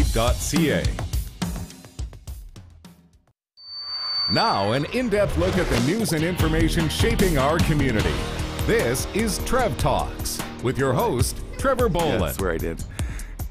Energeticcity.ca. Now, an in-depth look at the news and information shaping our community. This is Trev Talks with your host, Trevor Boland. That's where I did.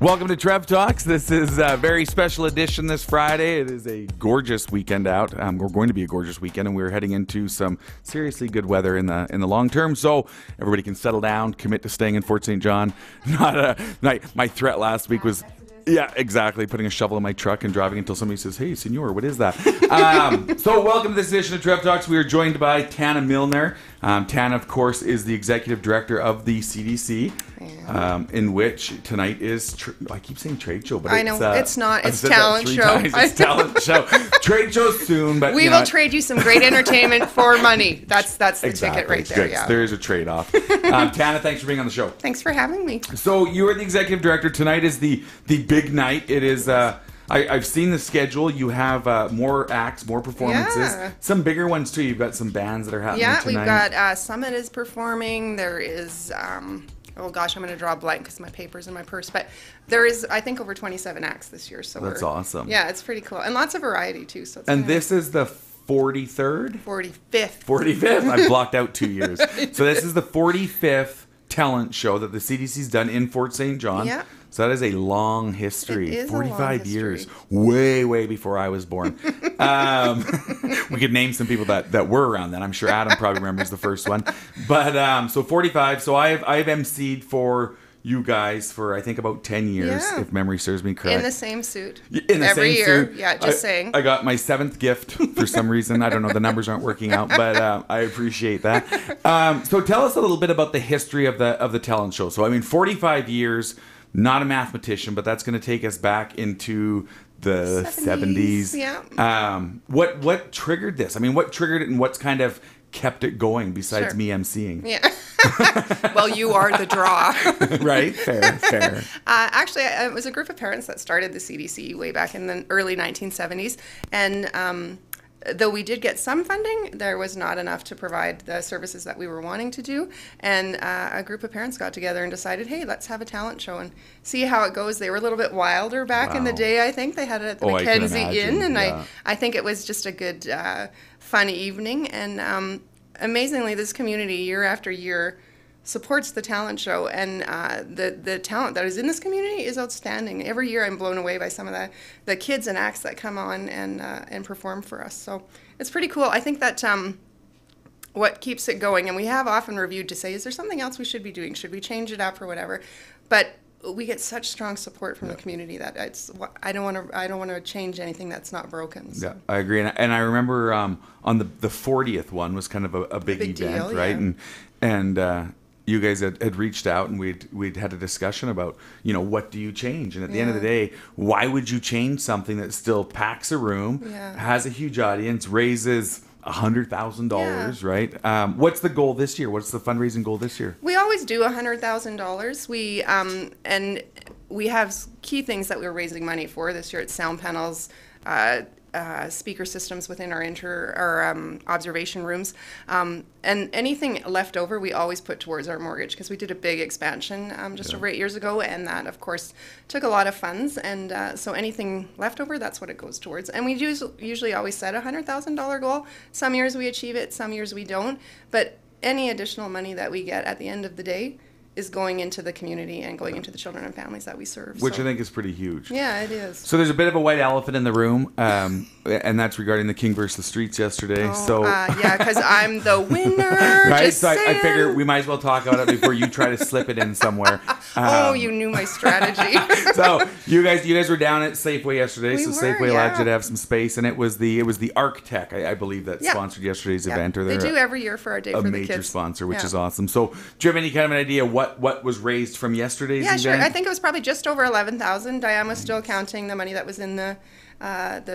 Welcome to Trev Talks. This is a very special edition this Friday. It is a gorgeous weekend out. We're going to be a gorgeous weekend, and we're heading into some seriously good weather in the long term. So everybody can settle down, commit to staying in Fort St. John. My threat last week was. Yeah, exactly. Putting a shovel in my truck and driving until somebody says, "Hey, senor, what is that?" So welcome to this edition of Trev Talks. We are joined by Tana Milner. Tana, of course, is the executive director of the CDC, in which tonight is, I keep saying trade show, but I know, it's not. It's talent show. It's talent show. Trade show soon, but we will trade you some great entertainment for money. That's the ticket right there. Yeah. There is a trade-off. Tana, thanks for being on the show. Thanks for having me. So you are the executive director. Tonight is the big night. It is. I've seen the schedule. You have more acts, more performances, some bigger ones too. You've got some bands that are happening tonight. We've got Summit is performing. There is. Oh gosh, I'm going to draw a blank because my paper's in my purse. But there is, I think, over 27 acts this year. So that's awesome. Yeah, it's pretty cool, and lots of variety too. So. This is the 43rd, 45th. 45th. I blocked out 2 years. So this is the 45th talent show that the CDC's done in Fort St. John. Yeah. So that is a long history. It is 45 years. Way before I was born. We could name some people that were around then. I'm sure Adam probably remembers the first one. But so 45. So I've MC'd for you guys for I think about 10 years, if memory serves me correct. In the same suit. Every year. Suit. Yeah, just saying. I got my 7th gift for some reason. I don't know. The numbers aren't working out, but I appreciate that. So tell us a little bit about the history of the talent show. So I mean, 45 years. Not a mathematician, but that's going to take us back into the 70s. Yeah. What triggered this? I mean, what triggered it and what's kind of kept it going besides me emceeing? Yeah. Well, you are the draw. Right? Fair. Actually, it was a group of parents that started the CDC way back in the early 1970s. And though we did get some funding, there was not enough to provide the services that we were wanting to do. And a group of parents got together and decided, hey, let's have a talent show and see how it goes. They were a little bit wilder back in the day, I think. They had it at the Mackenzie Inn. And I think it was just a good, fun evening. And amazingly, this community, year after year, supports the talent show, and the talent that is in this community is outstanding. Every year I'm blown away by some of the kids and acts that come on and perform for us. So it's pretty cool. I think that what keeps it going, and we have often reviewed to say, is there something else we should be doing? Should we change it up or whatever? But we get such strong support from the community that I don't want to change anything that's not broken. So. Yeah, I agree. And I remember on the 40th one was kind of a big event, deal, right? And you guys had reached out and we'd had a discussion about, what do you change? And at the end of the day, why would you change something that still packs a room, has a huge audience, raises $100,000, right? What's the goal this year? What's the fundraising goal this year? We always do $100,000. We have key things that we're raising money for this year. It's sound panels, speaker systems within our observation rooms, and anything left over we always put towards our mortgage, because we did a big expansion just over 8 years ago, and that of course took a lot of funds, and so anything left over, that's what it goes towards. And we usually always set a $100,000 goal. Some years we achieve it, some years we don't, but any additional money that we get at the end of the day is going into the community and going into the children and families that we serve. Which I think is pretty huge. Yeah, it is. So there's a bit of a white elephant in the room, and that's regarding the King versus the Streets yesterday. Yeah, because I'm the winner. Right? So I figure we might as well talk about it before you try to slip it in somewhere. You knew my strategy. So you guys were down at Safeway yesterday. We so were, Safeway allowed you to have some space, and it was the Arc-Tech, I believe, that sponsored yesterday's event. Or they do every year for our day for the kids. A major sponsor, which is awesome. So do you have any kind of an idea what was raised from yesterday's event? Yeah, sure. I think it was probably just over 11,000. Diane was still counting the money that was in the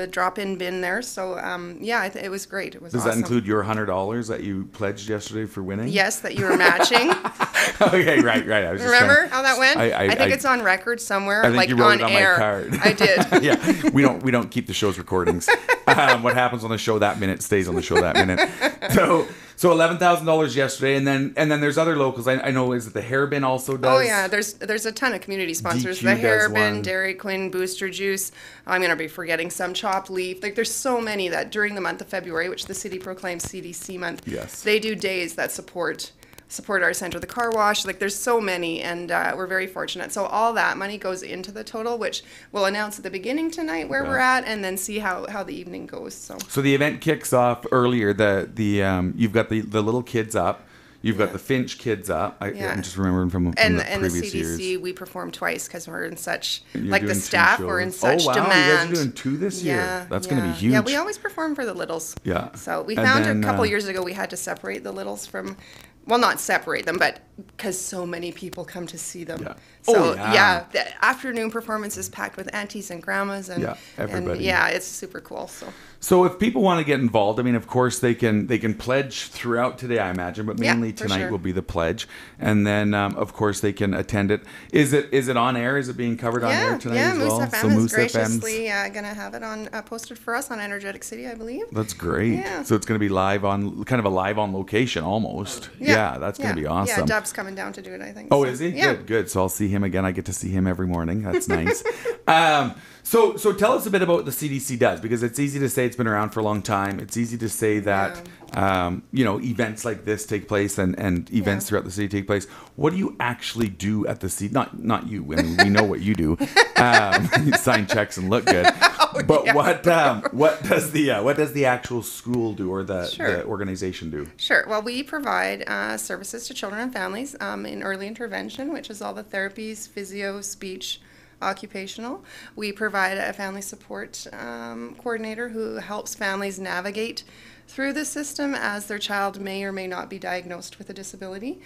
drop-in bin there. So, it was great. It was Does awesome. that include your $100 that you pledged yesterday for winning? Yes, that you were matching. Okay, right. I was Remember how that went? I think it's on record somewhere, I think you wrote on it on air. my card. I did. Yeah, we don't keep the show's recordings. What happens on the show that minute stays on the show that minute. So $11,000 yesterday, and then there's other locals. I know, is it the Hair Bin also does? Oh yeah, there's a ton of community sponsors. DQ The Hair does Bin, one. Dairy Queen, Booster Juice. I'm gonna be forgetting some. Chopped Leaf. Like there's so many that during the month of February, which the city proclaims CDC month, Yes. they do days that support our center, the car wash. Like there's so many, and we're very fortunate. So all that money goes into the total, which we'll announce at the beginning tonight where we're at, and then see how the evening goes. So the event kicks off earlier. You've got the little kids up. You've got the Finch kids up. I'm just remembering from the previous the CDC, years. we perform twice because we're in such, You're like the doing two staff, we're in such Oh, wow. demand. You guys are doing 2 this year. That's going to be huge. Yeah, we always perform for the littles. Yeah. So we And found then, a couple years ago we had to separate the littles from, well, not separate them, but because so many people come to see them. Yeah. So, Oh, yeah. the afternoon performance is packed with aunties and grandmas. And, everybody. And, it's super cool. So if people want to get involved, I mean, of course they can pledge throughout today, I imagine, but mainly tonight will be the pledge, and then of course they can attend it. Is it on air? Is it being covered on air tonight as well? Moose FM is graciously going to have it on posted for us on Energetic City, I believe. That's great. Yeah. So it's going to be live on location almost. Yeah, that's going to be awesome. Yeah, Dub's coming down to do it, I think. Oh, so. is he? Yeah. Good. So I'll see him again. I get to see him every morning. That's nice. So tell us a bit about what the CDC does, because it's easy to say it's been around for a long time. It's easy to say that events like this take place and events throughout the city take place. What do you actually do at the CDC? Not you. I mean, we know what you do. You sign checks and look good. But what does the actual school do, or the organization do? Sure. Well, we provide services to children and families in early intervention, which is all the therapies, physio, speech, occupational. We provide a family support coordinator who helps families navigate through the system as their child may or may not be diagnosed with a disability.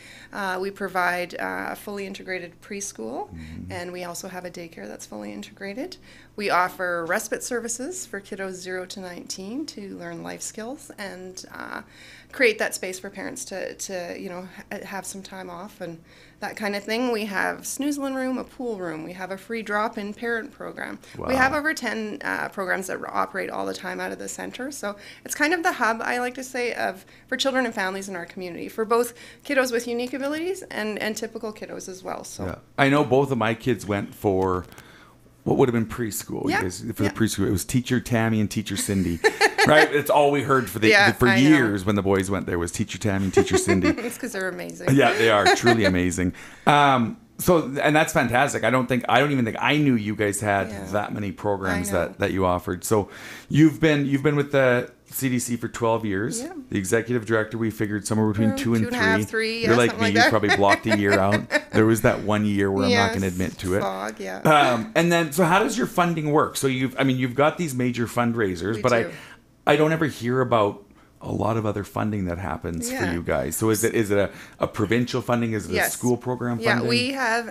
We provide a fully integrated preschool, and we also have a daycare that's fully integrated. We offer respite services for kiddos 0 to 19 to learn life skills and create that space for parents to have some time off and that kind of thing. We have snoozling room, a pool room. We have a free drop-in parent program. Wow. We have over 10 programs that operate all the time out of the center. So it's kind of the hub, I like to say, for children and families in our community, for both kiddos with unique abilities and typical kiddos as well. So yeah. I know both of my kids went for what would have been preschool. Yeah. For the preschool, it was Teacher Tammy and Teacher Cindy. Right? It's all we heard for years when the boys went there was Teacher Tammy and Teacher Cindy. It's because they're amazing. Yeah, they are truly amazing. And that's fantastic. I don't even think I knew you guys had that many programs that you offered. So you've been with the CDC for 12 years. Yeah. The executive director, we figured somewhere between 2 and 3. 2.5, 3. You're like me. You probably blocked a year out. There was that 1 year where I'm not going to admit to it. Fog, yeah. And then, so how does your funding work? So you've got these major fundraisers, but do. I don't ever hear about a lot of other funding that happens for you guys. So is it a provincial funding? Is it a school program funding? Yeah, we have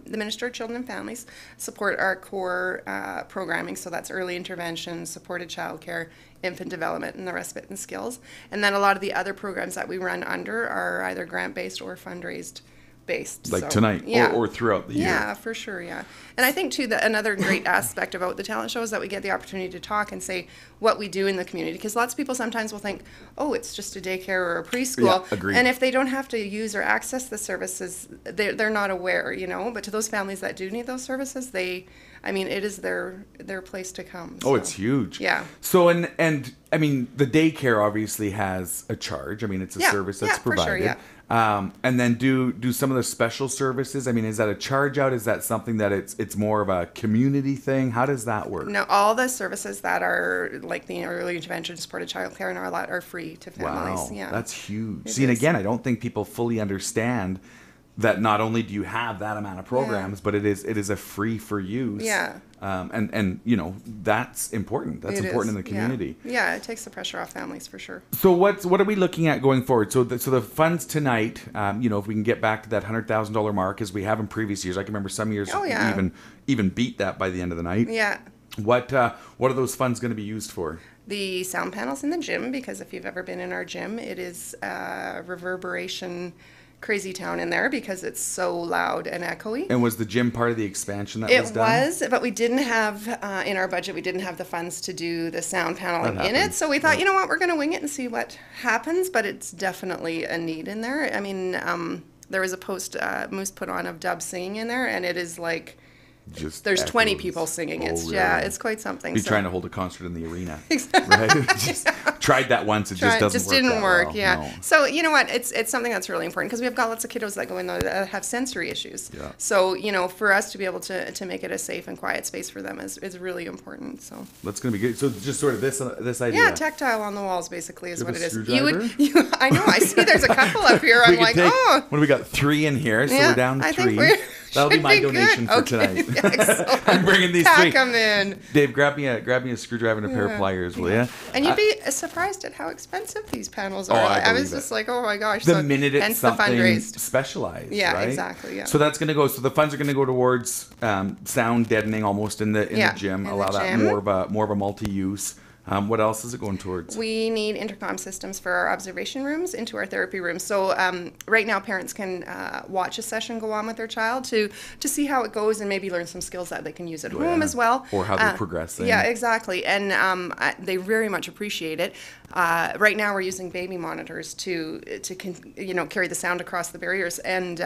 the Minister of Children and Families support our core programming. So that's early intervention, supported childcare, infant development, and the respite and skills. And then a lot of the other programs that we run under are either grant-based or fundraised based. Like tonight or throughout the year. Yeah, for sure, yeah. And I think, too, that another great aspect about the talent show is that we get the opportunity to talk and say what we do in the community. Because lots of people sometimes will think, oh, it's just a daycare or a preschool. Yeah, agreed. And if they don't have to use or access the services, they're not aware, But to those families that do need those services, it is their place to come. So. Oh, it's huge. Yeah. So, and I mean, the daycare obviously has a charge. I mean, it's a service that's provided. For sure, yeah. And then do some of the special services? I mean, is that a charge out? Is that something that it's more of a community thing? How does that work? No, all the services that are like the early intervention, supported childcare, and all that are free to families. Wow, Yeah, that's huge. It See, and is. again, I don't think people fully understand that not only do you have that amount of programs, but it is a free for use. Yeah. And that's important. That's important in the community. Yeah, it takes the pressure off families for sure. So what are we looking at going forward? So the funds tonight, if we can get back to that $100,000 mark as we have in previous years. I can remember some years even beat that by the end of the night. Yeah. What are those funds going to be used for? The sound panels in the gym, because if you've ever been in our gym, it is reverberation crazy town in there because it's so loud and echoey. And was the gym part of the expansion that was done? It was, but we didn't have, in our budget, we didn't have the funds to do the sound paneling in it. So we thought, you know what, we're going to wing it and see what happens, but it's definitely a need in there. I mean, there was a post Moose put on of Dub singing in there, and it is like, there's 20 people singing. Yeah, it's quite something. You're trying to hold a concert in the arena. Exactly. Right? Tried that once, just didn't work. No. So you know what? It's something that's really important because we've got lots of kiddos that go in there that have sensory issues. Yeah. So for us to be able to make it a safe and quiet space for them is really important. So that's going to be good. So just sort of this idea. Yeah, tactile on the walls basically is what it is. I know. I see. There's a couple up here. I'm like, what do we got? 3 in here, so we're down 3. That'll be my donation for tonight. I'm bringing these 3. Pack them in. Dave, grab me a screwdriver and a pair of pliers, will you? And you'd be surprised at how expensive these panels are. I was just like, oh my gosh. The minute it's something specialized, right? Exactly. Yeah. So that's going to go. So the funds are going to go towards sound deadening, almost in the gym. Allow that more of a multi-use. What else is it going towards? We need intercom systems for our observation rooms into our therapy rooms. So right now parents can watch a session go on with their child to see how it goes and maybe learn some skills that they can use at home as well. Or how they're progressing. Yeah, exactly. And they very much appreciate it. Right now we're using baby monitors to carry the sound across the barriers, and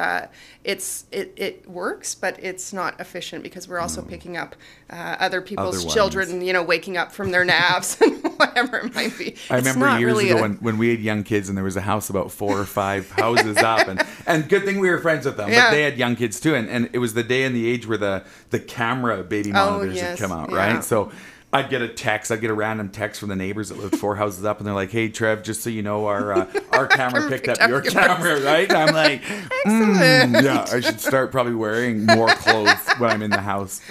it works, but it's not efficient because we're also picking up other people's children, waking up from their naps and whatever it might be. I remember years ago when we had young kids and there was a house about 4 or 5 houses up, and good thing we were friends with them, but they had young kids too, and it was the day and the age where the camera baby monitors had come out, right? So I'd get a random text from the neighbors that lived 4 houses up, and they're like, "Hey, Trev, just so you know, our camera picked up your camera, right?" And I'm like, yeah, I should start probably wearing more clothes when I'm in the house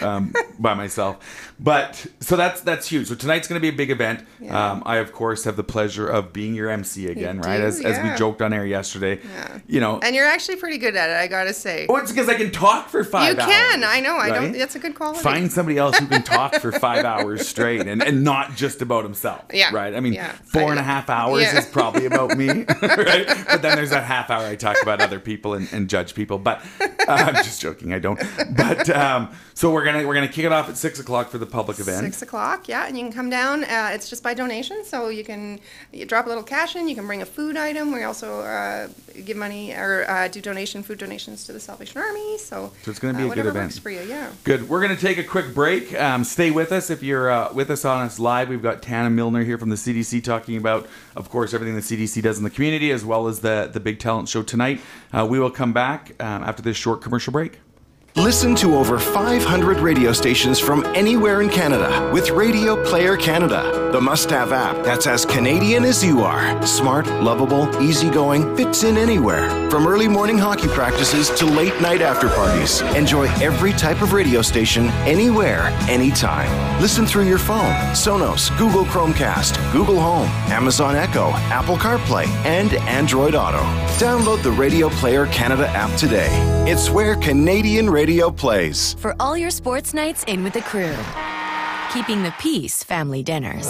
by myself. But so that's huge. So tonight's going to be a big event. Yeah. I of course have the pleasure of being your MC again, right? As we joked on air yesterday. Yeah. And you're actually pretty good at it, I gotta say. Oh, it's because I can talk for 5 hours. You can. I know. Right? I don't. That's a good quality. Find somebody else who can talk for 5 hours straight and not just about himself. Yeah. Right. I mean, 4.5 hours is probably about me, right? But then there's that half hour I talk about other people and judge people. But I'm just joking. I don't. But so we're gonna kick it off at 6 o'clock for the public event. 6 o'clock, and you can come down. It's just by donation, so you drop a little cash in. You can bring a food item. We also give money or do food donations to the Salvation Army. So it's going to be a good event. Works for you, yeah. Good. We're going to take a quick break. Stay with us if you're with us on us live. We've got Tana Milner here from the CDC talking about, of course, everything the CDC does in the community, as well as the big talent show tonight. We will come back after this short commercial break. Listen to over 500 radio stations from anywhere in Canada with Radio Player Canada, the must-have app that's as Canadian as you are. Smart, lovable, easygoing, fits in anywhere. From early morning hockey practices to late night after parties. Enjoy every type of radio station, anywhere, anytime. Listen through your phone, Sonos, Google Chromecast, Google Home, Amazon Echo, Apple CarPlay, and Android Auto. Download the Radio Player Canada app today. It's where Canadian radio plays. For all your sports nights in with the crew, keeping the peace family dinners,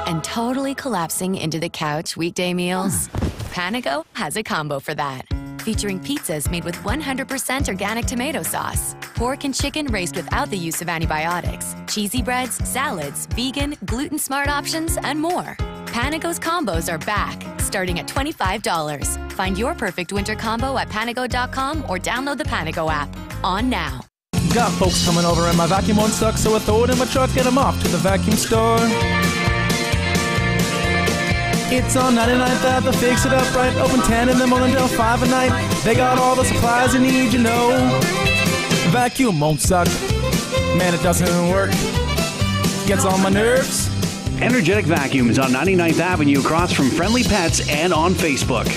and totally collapsing into the couch weekday meals, Panago has a combo for that. Featuring pizzas made with 100% organic tomato sauce, pork and chicken raised without the use of antibiotics, cheesy breads, salads, vegan, gluten-smart options, and more. Panago's combos are back, starting at $25. Find your perfect winter combo at Panago.com or download the Panago app. On now. Got folks coming over and my vacuum won't suck, so I throw it in my truck, get them off to the vacuum store. It's on 99th Ave, fix it up right, open 10 in the morning till 5 at night. They got all the supplies you need, you know. Vacuum won't suck, man, it doesn't work. Gets on my nerves. Energetic Vacuum is on 99th Avenue across from Friendly Pets and on Facebook.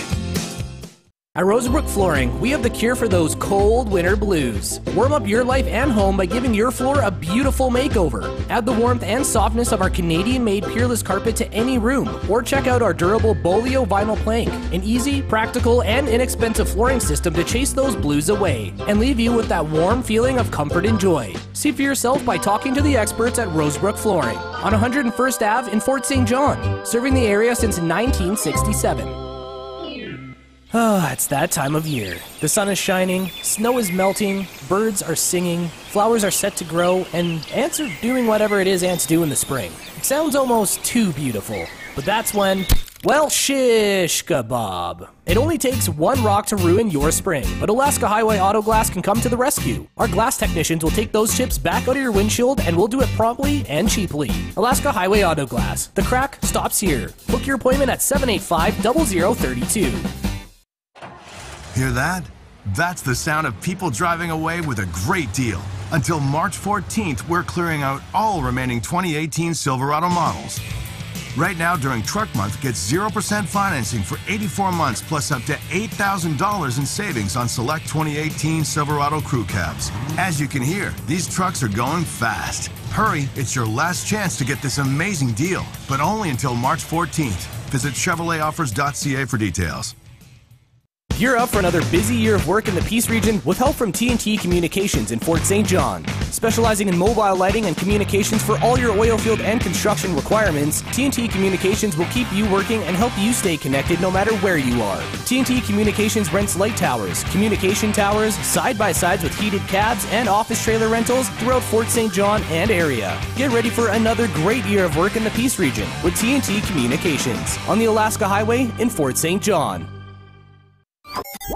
At Rosebrook Flooring, we have the cure for those cold winter blues. Warm up your life and home by giving your floor a beautiful makeover. Add the warmth and softness of our Canadian-made Peerless carpet to any room, or check out our durable Bolio vinyl plank, an easy, practical, and inexpensive flooring system to chase those blues away and leave you with that warm feeling of comfort and joy. See for yourself by talking to the experts at Rosebrook Flooring on 101st Ave in Fort St. John, serving the area since 1967. It's that time of year. The sun is shining, snow is melting, birds are singing, flowers are set to grow, and ants are doing whatever it is ants do in the spring. It sounds almost too beautiful, but that's when, well, shish kebab. It only takes one rock to ruin your spring, but Alaska Highway Auto Glass can come to the rescue. Our glass technicians will take those chips back out of your windshield, and we'll do it promptly and cheaply. Alaska Highway Auto Glass. The crack stops here. Book your appointment at 785-0032. Hear that? That's the sound of people driving away with a great deal. Until March 14th, we're clearing out all remaining 2018 Silverado models. Right now, during Truck Month, get 0% financing for 84 months plus up to $8,000 in savings on select 2018 Silverado crew cabs. As you can hear, these trucks are going fast. Hurry, it's your last chance to get this amazing deal, but only until March 14th. Visit ChevroletOffers.ca for details. Gear up for another busy year of work in the Peace region with help from TNT Communications in Fort St. John. Specializing in mobile lighting and communications for all your oil field and construction requirements, TNT Communications will keep you working and help you stay connected no matter where you are. TNT Communications rents light towers, communication towers, side-by-sides with heated cabs, and office trailer rentals throughout Fort St. John and area. Get ready for another great year of work in the Peace region with TNT Communications on the Alaska Highway in Fort St. John.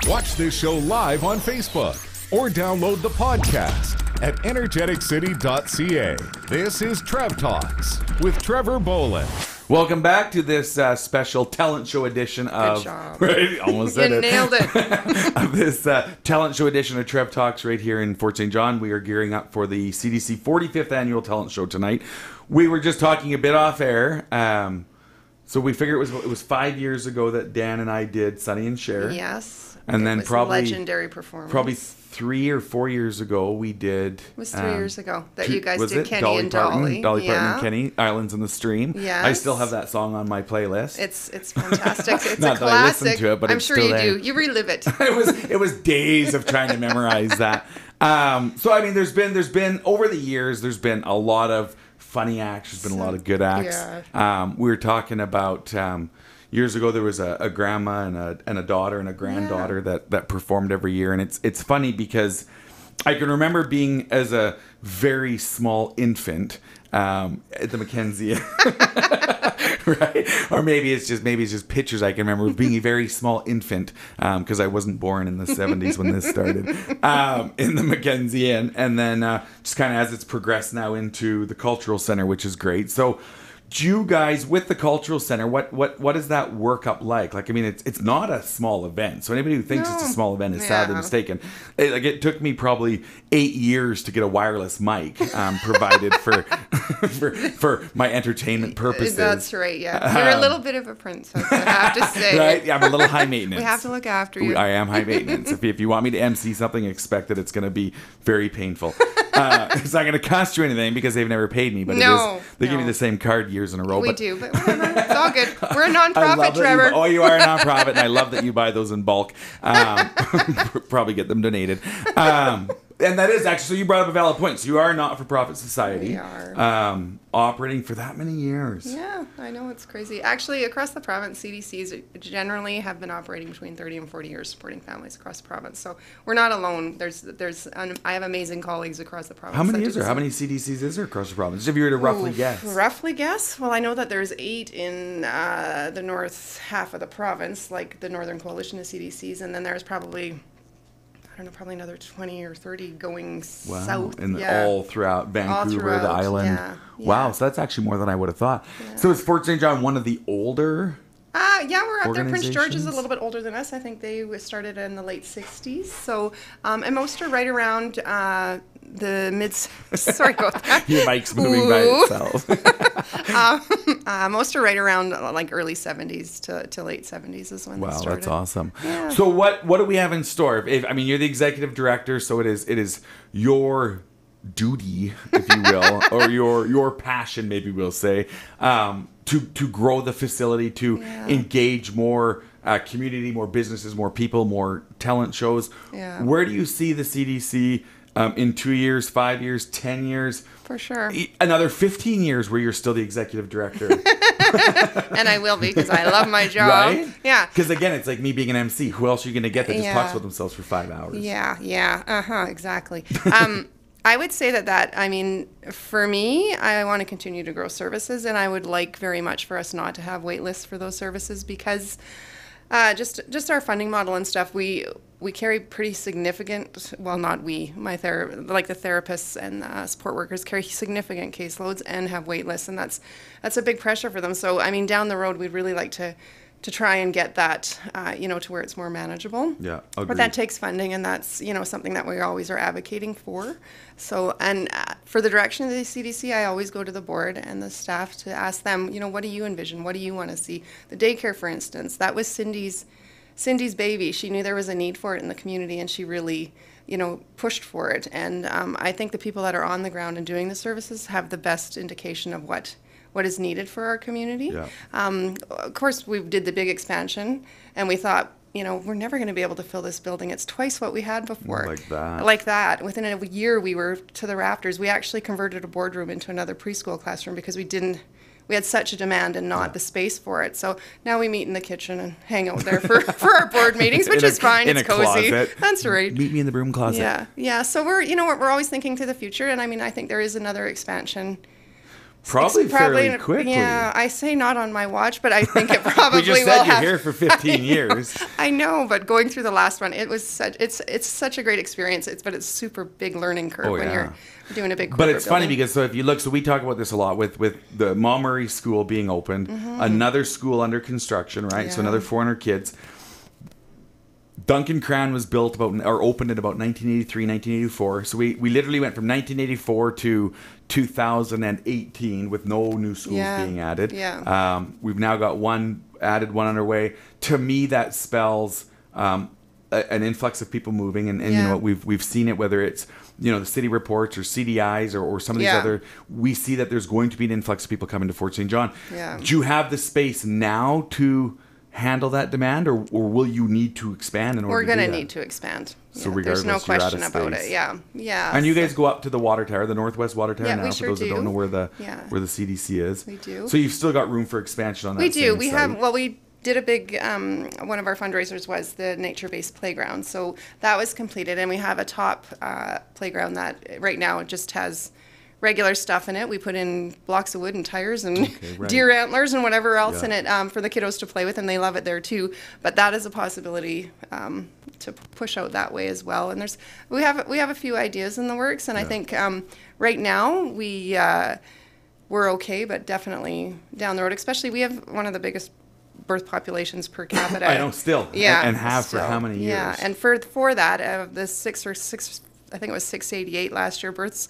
Watch this show live on Facebook or download the podcast at Energeticcity.ca. This is Trev Talks with Trevor Bolin. Welcome back to this special talent show edition of... Good job. Right, almost said You it. nailed it. Of this talent show edition of Trev Talks right here in Fort St. John. We are gearing up for the CDC 45th Annual Talent Show tonight. We were just talking a bit off air. So we figured it was 5 years ago that Dan and I did Sonny and Cher. Yes. And it then was probably a legendary performance. Probably 3 or 4 years ago we did. It was 3 years ago that you guys was did it? Kenny Dolly and Parton, Dolly. Dolly Parton and Kenny, Islands in the Stream. Yes. I still have that song on my playlist. It's fantastic. It's Not a that I listen classic. to it, but I'm it's sure still you there. do. You relive it. It was days of trying to memorize that. So I mean, there's been over the years, there's been a lot of funny acts. There's been a lot of good acts. Yeah. We were talking about years ago. There was a grandma and a daughter and a granddaughter that performed every year, and it's funny because I can remember being as a very small infant at the Mackenzie. Right? Or maybe it's just pictures I can remember of being a very small infant because I wasn't born in the 70s when this started in the Mackenzie Inn. And then just kind of as it's progressed now into the Cultural Center, which is great. So do you guys, with the Cultural Center, what is that work up like? Like, I mean, it's not a small event. So anybody who thinks it's a small event is sadly mistaken. It took me probably 8 years to get a wireless mic provided for my entertainment purposes. That's right, yeah. You're a little bit of a princess, I have to say. Right? Yeah, I'm a little high maintenance. We have to look after you. I am high maintenance. If you want me to MC something, expect that it's going to be very painful. It's not going to cost you anything because they've never paid me, but they give me the same card years in a row. We do, but whatever. It's all good. We're a nonprofit, Trevor. You are a nonprofit, and I love that you buy those in bulk. Probably get them donated. And that is actually, so you brought up a valid point. So you are a not-for-profit society. We are. Operating for that many years. Yeah, I know, it's crazy. Actually, across the province, CDCs generally have been operating between 30 and 40 years supporting families across the province. So we're not alone. I have amazing colleagues across the province. How many is there? How many CDCs is there across the province? If you were to roughly guess. Roughly guess? Well, I know that there's 8 in the north half of the province, like the Northern Coalition of CDCs, and then there's probably... I don't know, probably another 20 or 30 going south. And all throughout Vancouver, the island. Yeah. Wow, so that's actually more than I would have thought. Yeah. So is Fort St. John one of the older we're up there. Prince George is a little bit older than us. I think they started in the late 60s. So, and most are right around the mid... Sorry about that. Your mic's moving by itself. Most are right around like early 70s to late 70s is when they started. Wow, that's awesome. Yeah. So what do we have in store? I mean, you're the executive director, so it is your duty, if you will, or your passion, maybe we'll say, to grow the facility, to engage more community, more businesses, more people, more talent shows. Yeah. Where do you see the CDC in 2 years, 5 years, 10 years? For sure. Another 15 years where you're still the executive director. And I will be, because I love my job. Right? Yeah. Because again, it's like me being an MC. Who else are you going to get that just Yeah. talks about themselves for 5 hours? Yeah. Exactly. I would say that, I mean, for me, I want to continue to grow services, and I would like very much for us not to have wait lists for those services, because just our funding model and stuff, we carry pretty significant, well, not we, like the therapists and support workers carry significant caseloads and have wait lists, and that's a big pressure for them. So, I mean, down the road, we'd really like to try and get that, to where it's more manageable. Yeah, agreed. But that takes funding, and that's, something that we always are advocating for. So, and for the direction of the CDC, I always go to the board and the staff to ask them, what do you envision? What do you want to see? The daycare, for instance, that was Cindy's baby. She knew there was a need for it in the community, and she really, pushed for it. And I think the people that are on the ground and doing the services have the best indication of what is needed for our community. Yeah. Of course, we did the big expansion, and we thought, we're never going to be able to fill this building. It's twice what we had before. Like that. Within a year, we were to the rafters. We actually converted a boardroom into another preschool classroom because we had such a demand and not the space for it. So now we meet in the kitchen and hang out there for our board meetings, which is fine. It's cozy. Closet. That's right. Meet me in the broom closet. Yeah. So we're always thinking to the future, and I mean, I think there is another expansion. Probably fairly quickly. Yeah, I say not on my watch, but I think it probably we just will said you're here for 15 years. I know, but going through the last one, it was it's such a great experience. But it's super big learning curve when you're doing a big corporate But it's funny building. because if you look, so we talk about this a lot with the Maury School being opened, another school under construction, right? Yeah. So another 400 kids. Duncan Cran was opened in about 1983, 1984. So we literally went from 1984 to 2018 with no new schools being added. Yeah. We've now got one underway. To me, that spells an influx of people moving, and we've seen it, whether it's the city reports or CDIs or some of these other. We see that there's going to be an influx of people coming to Fort St. John. Yeah. Do you have the space now to handle that demand, or will you need to expand in order to do that? We're going to need to expand. So there's no regardless, you're out question of about space. it. Yeah. And you guys go up to the water tower, the Northwest Water Tower now, we for sure those that don't know where the CDC is. We do. So you've still got room for expansion on that. We do. same We site. have. Well, we did a big. One of our fundraisers was the nature-based playground. So that was completed, and we have a top playground that right now just has regular stuff in it. We put in blocks of wood and tires and deer antlers and whatever else in it for the kiddos to play with, and they love it there too. But that is a possibility to push out that way as well. And we have a few ideas in the works, and I think right now we're okay, but definitely down the road, especially we have one of the biggest birth populations per capita. I know, still. And have for how many years? Yeah, and for that, of the I think it was 688 last year births,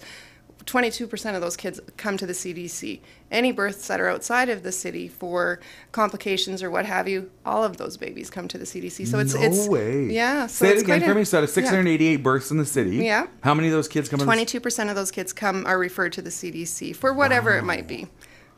22% of those kids come to the CDC. Any births that are outside of the city for complications or what have you, all of those babies come to the CDC. So it's no way. Yeah. So Say it again for me. So out of 688 births in the city, yeah. How many of those kids come? 22% of those kids are referred to the CDC for whatever it might be.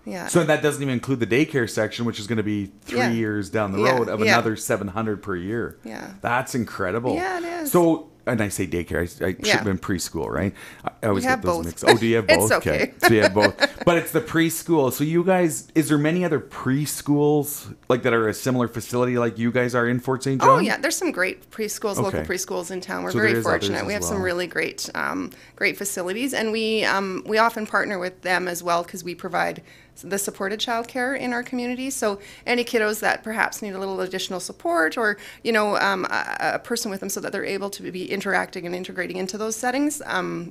Yeah. So that doesn't even include the daycare section, which is going to be 3 years down the road of another 700 per year. Yeah. That's incredible. Yeah, it is. So, and I say daycare, I should have been preschool, right? I always have get those both. mixed. Oh, do you have both? It's okay. So you have both. But it's the preschool. So you guys, is there many other preschools like that are a similar facility like you guys are in Fort St. John? Oh yeah, there's some great preschools, local preschools in town. We're very fortunate. We have some really great facilities, and we often partner with them as well because we provide the supported childcare in our community. So any kiddos that perhaps need a little additional support, or a person with them, so that they're able to be interacting and integrating into those settings,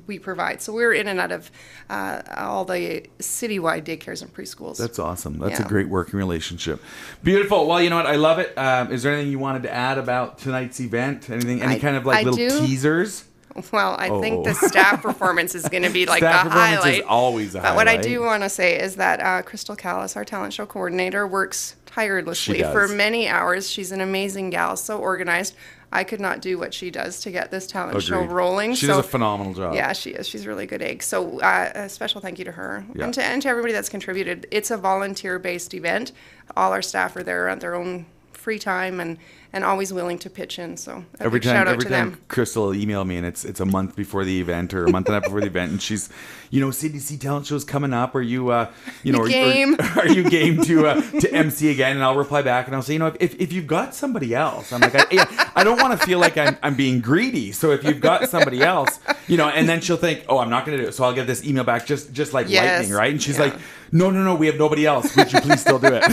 we provide. So we're in and out of all the citywide daycares and preschools. That's awesome. That's a great working relationship. Beautiful. Well, you know what? I love it. Is there anything you wanted to add about tonight's event? Anything? Any kind of little teasers? Well, I think the staff performance is going to be like staff the performance highlight. is always a highlight. But what I do want to say is that Crystal Callis, our talent show coordinator, works tirelessly for many hours. She's an amazing gal, so organized. I could not do what she does to get this talent show rolling. She does a phenomenal job. Yeah, she is. She's a really good egg. So a special thank you to her and to everybody that's contributed. It's a volunteer-based event. All our staff are there on their own free time and always willing to pitch in. So every shout out time to them. Crystal will email me and it's a month before the event or a month and a half before the event, and she's, CDC talent show's coming up. Are you are you game to MC again? And I'll reply back and I'll say, if you've got somebody else, I'm like, I don't want to feel like I'm being greedy. So if you've got somebody else, and then she'll think, oh, I'm not going to do it. So I'll get this email back just like lightning, right? And she's like, no, we have nobody else. Would you please still do it?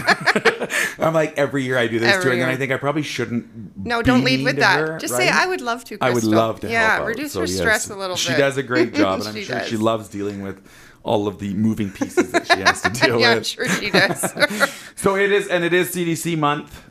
I'm like, every year I do this too, and then I think I probably shouldn't. No, don't lead with that. Her, just right? say, I would love to, Crystal. I would love to help out. Reduce her stress a little bit. She does a great job, and I'm sure she loves dealing with all of the moving pieces that she has to deal with. I'm sure she does. So it is CDC month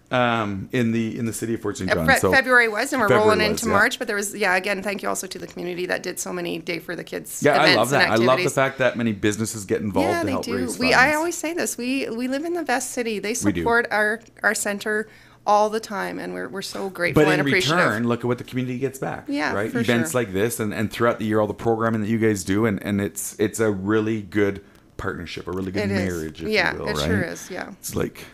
in the city of Fort St. John. So February was, and we're rolling into March. But there was, again, thank you also to the community that did so many Day for the Kids events. I love that. And I love the fact that many businesses get involved to help raise funds. I always say this. We live in the best city. They support our center all the time, and we're so grateful and appreciative. But in return, look at what the community gets back. Yeah, right? For Events like this, and throughout the year, all the programming that you guys do, and it's a really good partnership, a really good marriage, if you will, it right? sure is, yeah. It's like,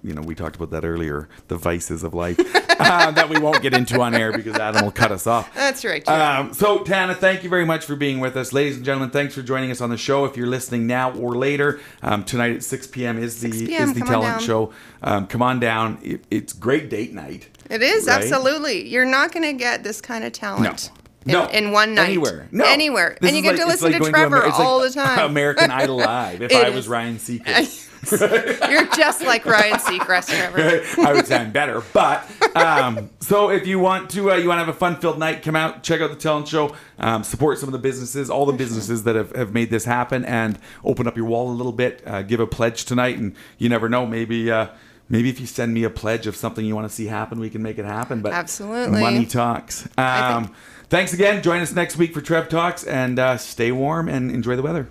we talked about that earlier, the vices of life that we won't get into on air because Adam will cut us off. That's right. So, Tana, thank you very much for being with us. Ladies and gentlemen, thanks for joining us on the show. If you're listening now or later, tonight at 6 p.m. is the talent show. Come on down. It's great date night. It is, right? Absolutely. You're not going to get this kind of talent. In one night. Anywhere. And you get to listen to Trevor all the time. American Idol Live, if I was Ryan Seacrest. You're just like Ryan Seacrest, Trevor. I would sound better. But, so if you want to have a fun-filled night, come out, check out the talent show, support some of the businesses, all the businesses that have made this happen, and open up your wallet a little bit, give a pledge tonight, and you never know, maybe if you send me a pledge of something you want to see happen, we can make it happen. But absolutely, money talks. Thanks again. Join us next week for Trev Talks, and stay warm and enjoy the weather.